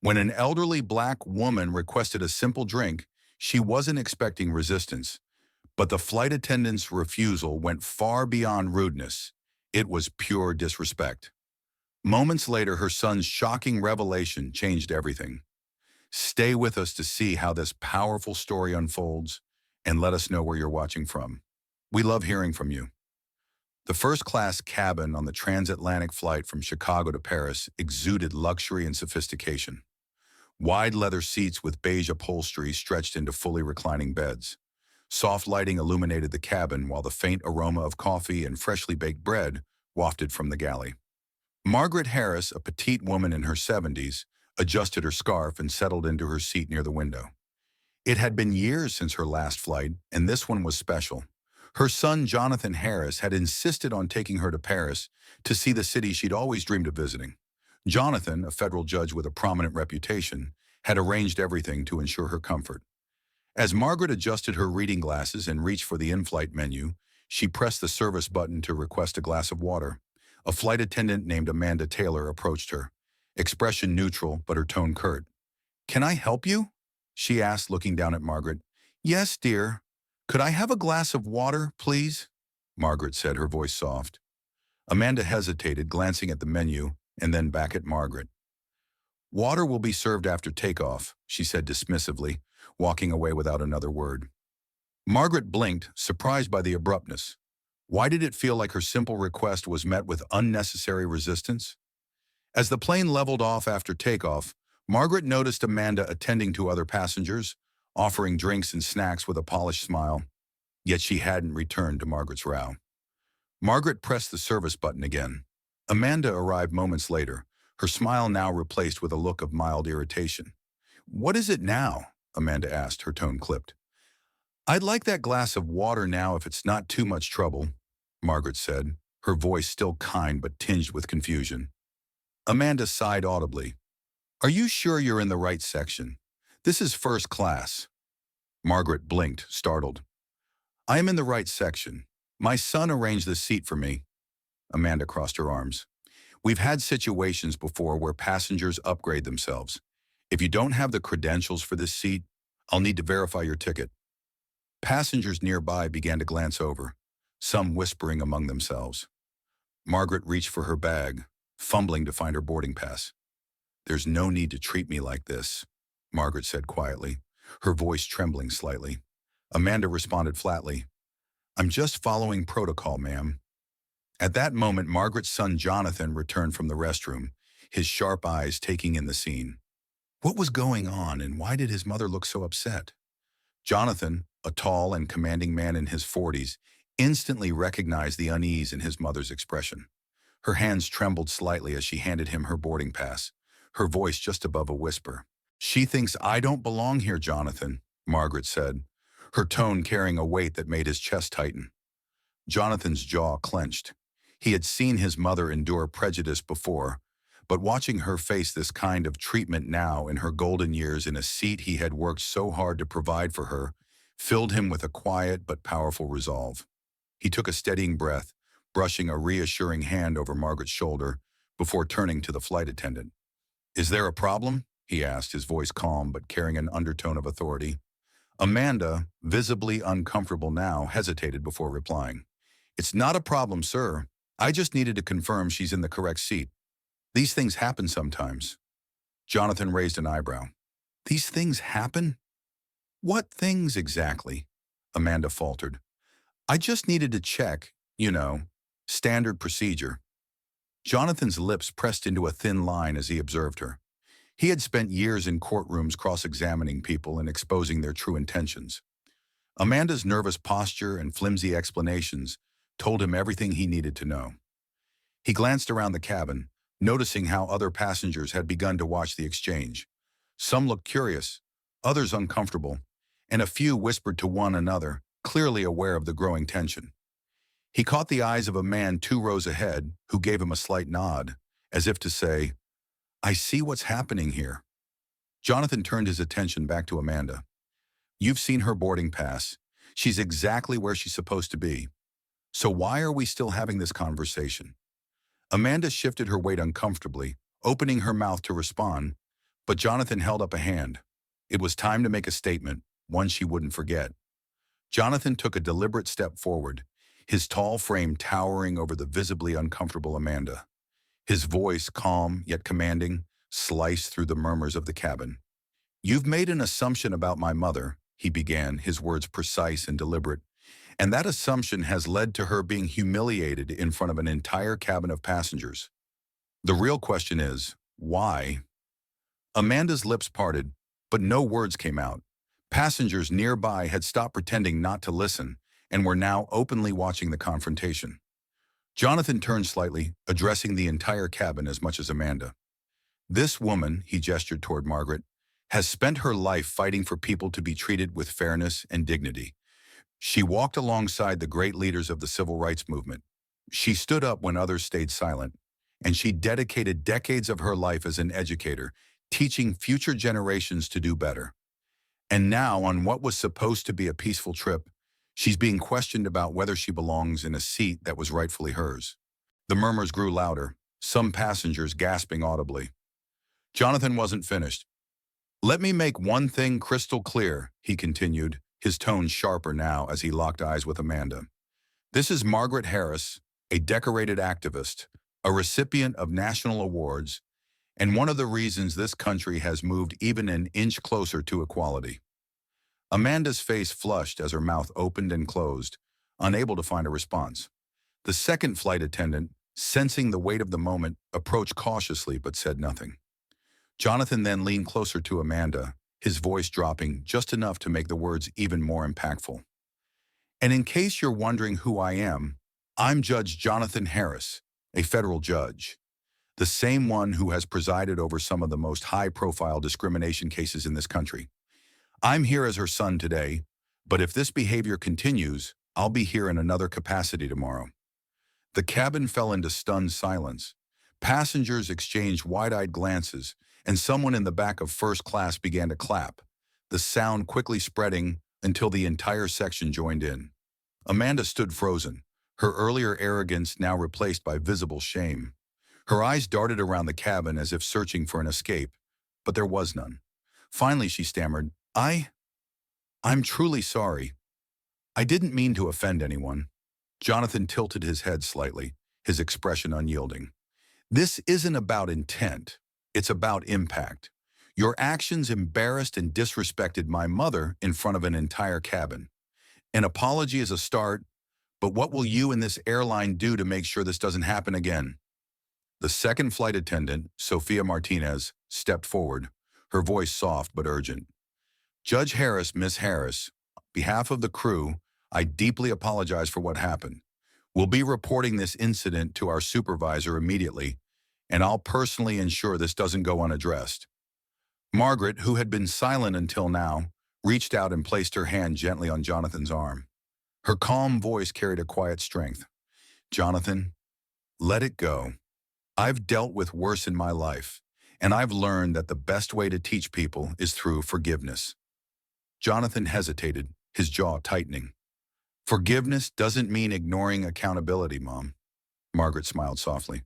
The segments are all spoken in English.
When an elderly black woman requested a simple drink, she wasn't expecting resistance, but the flight attendant's refusal went far beyond rudeness. It was pure disrespect. Moments later, her son's shocking revelation changed everything. Stay with us to see how this powerful story unfolds, and let us know where you're watching from. We love hearing from you. The first-class cabin on the transatlantic flight from Chicago to Paris exuded luxury and sophistication. Wide leather seats with beige upholstery stretched into fully reclining beds. Soft lighting illuminated the cabin while the faint aroma of coffee and freshly baked bread wafted from the galley. Margaret Harris, a petite woman in her 70s, adjusted her scarf and settled into her seat near the window. It had been years since her last flight, and this one was special. Her son, Jonathan Harris, had insisted on taking her to Paris to see the city she'd always dreamed of visiting. Jonathan, a federal judge with a prominent reputation, had arranged everything to ensure her comfort. As Margaret adjusted her reading glasses and reached for the in-flight menu, she pressed the service button to request a glass of water. A flight attendant named Amanda Taylor approached her, expression neutral but her tone curt. "Can I help you?" she asked, looking down at Margaret. "Yes, dear. Could I have a glass of water, please?" Margaret said, her voice soft. Amanda hesitated, glancing at the menu and then back at Margaret. "Water will be served after takeoff," she said dismissively, walking away without another word. Margaret blinked, surprised by the abruptness. Why did it feel like her simple request was met with unnecessary resistance? As the plane leveled off after takeoff, Margaret noticed Amanda attending to other passengers, offering drinks and snacks with a polished smile. Yet she hadn't returned to Margaret's row. Margaret pressed the service button again. Amanda arrived moments later, her smile now replaced with a look of mild irritation. "What is it now?" Amanda asked, her tone clipped. "I'd like that glass of water now if it's not too much trouble," Margaret said, her voice still kind but tinged with confusion. Amanda sighed audibly. "Are you sure you're in the right section? This is first class." Margaret blinked, startled. "I am in the right section. My son arranged this seat for me." Amanda crossed her arms. "We've had situations before where passengers upgrade themselves. If you don't have the credentials for this seat, I'll need to verify your ticket." Passengers nearby began to glance over, some whispering among themselves. Margaret reached for her bag, fumbling to find her boarding pass. "There's no need to treat me like this," Margaret said quietly, her voice trembling slightly. Amanda responded flatly, "I'm just following protocol, ma'am." At that moment, Margaret's son Jonathan returned from the restroom, his sharp eyes taking in the scene. What was going on, and why did his mother look so upset? Jonathan, a tall and commanding man in his 40s, instantly recognized the unease in his mother's expression. Her hands trembled slightly as she handed him her boarding pass, her voice just above a whisper. "She thinks I don't belong here, Jonathan," Margaret said, her tone carrying a weight that made his chest tighten. Jonathan's jaw clenched. He had seen his mother endure prejudice before, but watching her face this kind of treatment now in her golden years in a seat he had worked so hard to provide for her filled him with a quiet but powerful resolve. He took a steadying breath, brushing a reassuring hand over Margaret's shoulder before turning to the flight attendant. "Is there a problem?" he asked, his voice calm but carrying an undertone of authority. Amanda, visibly uncomfortable now, hesitated before replying. "It's not a problem, sir. I just needed to confirm she's in the correct seat. These things happen sometimes." Jonathan raised an eyebrow. "These things happen? What things exactly?" Amanda faltered. "I just needed to check, standard procedure." Jonathan's lips pressed into a thin line as he observed her. He had spent years in courtrooms cross-examining people and exposing their true intentions. Amanda's nervous posture and flimsy explanations told him everything he needed to know. He glanced around the cabin, noticing how other passengers had begun to watch the exchange. Some looked curious, others uncomfortable, and a few whispered to one another, clearly aware of the growing tension. He caught the eyes of a man 2 rows ahead who gave him a slight nod, as if to say, "I see what's happening here." Jonathan turned his attention back to Amanda. "You've seen her boarding pass. She's exactly where she's supposed to be. So why are we still having this conversation?" Amanda shifted her weight uncomfortably, opening her mouth to respond, But Jonathan held up a hand. It was time to make a statement, one she wouldn't forget. Jonathan took a deliberate step forward, his tall frame towering over the visibly uncomfortable Amanda. His voice, calm yet commanding, sliced through the murmurs of the cabin. "You've made an assumption about my mother," he began, his words precise and deliberate, "and that assumption has led to her being humiliated in front of an entire cabin of passengers. The real question is, why?" Amanda's lips parted, but no words came out. Passengers nearby had stopped pretending not to listen and were now openly watching the confrontation. Jonathan turned slightly, addressing the entire cabin as much as Amanda. "This woman," he gestured toward Margaret, "has spent her life fighting for people to be treated with fairness and dignity. She walked alongside the great leaders of the civil rights movement. She stood up when others stayed silent, and she dedicated decades of her life as an educator, teaching future generations to do better. And now, on what was supposed to be a peaceful trip, she's being questioned about whether she belongs in a seat that was rightfully hers." The murmurs grew louder, some passengers gasping audibly. Jonathan wasn't finished. "Let me make one thing crystal clear," he continued, his tone sharper now as he locked eyes with Amanda. "This is Margaret Harris, a decorated activist, a recipient of national awards, and one of the reasons this country has moved even an inch closer to equality." Amanda's face flushed as her mouth opened and closed, unable to find a response. The second flight attendant, sensing the weight of the moment, approached cautiously but said nothing. Jonathan then leaned closer to Amanda, his voice dropping just enough to make the words even more impactful. "And in case you're wondering who I am, I'm Judge Jonathan Harris, a federal judge, the same one who has presided over some of the most high-profile discrimination cases in this country. I'm here as her son today, but if this behavior continues, I'll be here in another capacity tomorrow." The cabin fell into stunned silence. Passengers exchanged wide-eyed glances, and someone in the back of first class began to clap, the sound quickly spreading until the entire section joined in. Amanda stood frozen, her earlier arrogance now replaced by visible shame. Her eyes darted around the cabin as if searching for an escape, but there was none. Finally, she stammered, I'm truly sorry. I didn't mean to offend anyone." Jonathan tilted his head slightly, his expression unyielding. "This isn't about intent. It's about impact. Your actions embarrassed and disrespected my mother in front of an entire cabin. An apology is a start, but what will you and this airline do to make sure this doesn't happen again?" The second flight attendant, Sophia Martinez, stepped forward, her voice soft but urgent. "Judge Harris, Miss Harris, on behalf of the crew, I deeply apologize for what happened. We'll be reporting this incident to our supervisor immediately, and I'll personally ensure this doesn't go unaddressed." Margaret, who had been silent until now, reached out and placed her hand gently on Jonathan's arm. Her calm voice carried a quiet strength. "Jonathan, let it go. I've dealt with worse in my life, and I've learned that the best way to teach people is through forgiveness." Jonathan hesitated, his jaw tightening. "Forgiveness doesn't mean ignoring accountability, Mom." Margaret smiled softly.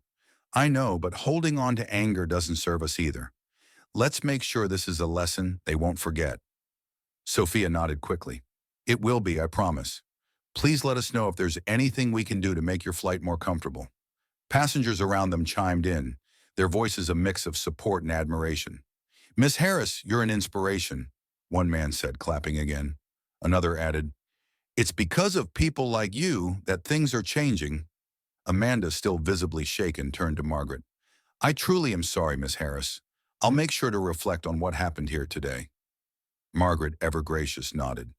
"I know, but holding on to anger doesn't serve us either. Let's make sure this is a lesson they won't forget." Sophia nodded quickly. "It will be, I promise. Please let us know if there's anything we can do to make your flight more comfortable." Passengers around them chimed in, their voices a mix of support and admiration. "Miss Harris, you're an inspiration," one man said, clapping again. Another added, "It's because of people like you that things are changing." Amanda, still visibly shaken, turned to Margaret. "I truly am sorry, Miss Harris. I'll make sure to reflect on what happened here today." Margaret, ever gracious, nodded.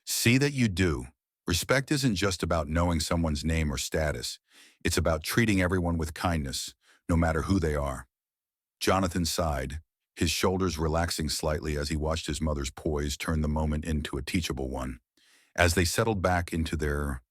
"See that you do. Respect isn't just about knowing someone's name or status. It's about treating everyone with kindness, no matter who they are." Jonathan sighed, his shoulders relaxing slightly as he watched his mother's poise turn the moment into a teachable one. As they settled back into their